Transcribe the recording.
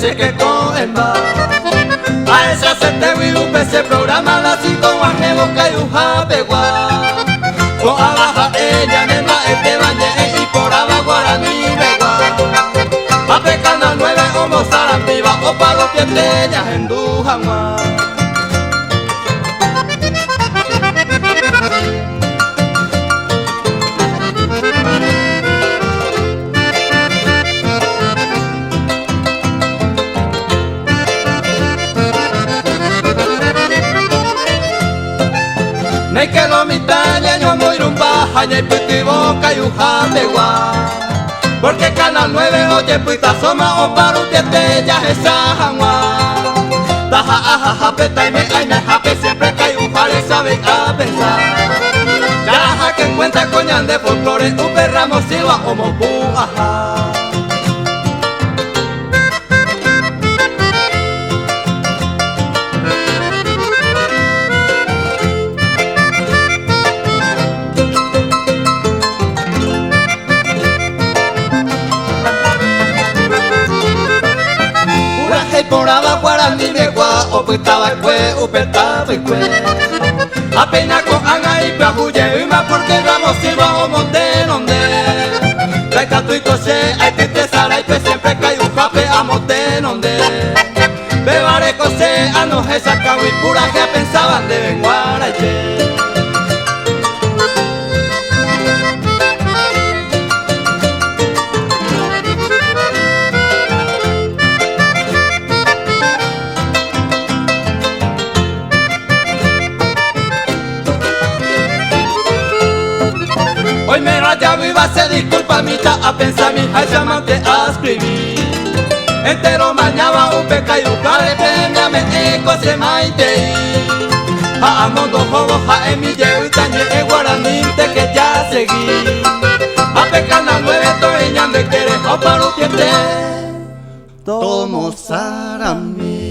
se que coemba. A esa se te vive se programa la cinco guaje boca y uja pegua. Con abaja ella nema este bañe y por abajo guaraní begua. A pecana 9 homo sarampiva o palo pienteñas en Dujamá. Nei que lo mitaña yo muy rumba, y piti boca y uja pegua. Porque Canal 9 oye puita soma o paru pietella esa jangua. Taja aja peta y me jape siempre que hay un jale sabe a pensar. Ya que encuentra coñan de folclore, un perramo silba o mopu ajá. Por abajo guaraní de gua, o pitaba cue, o petaba cue. Apenas con anga y pajuye, y más porque ramos silba o monte donde. La catu y coche, hay que te sara y pues siempre cae un jape a monte donde. Bebare coche, a no se saca y pura que pensaban de venguara y che. Hoy me raya viva se disculpa mitad a pensar mi hija llamante a escribir. Entero mañana un peca y un jale premia me eco se maite. A amondo jobo ja en mi llevo y tañe e guaraninte que ya seguí. A pecana 9 toeñan de querer o para un piente. Tomo sarami.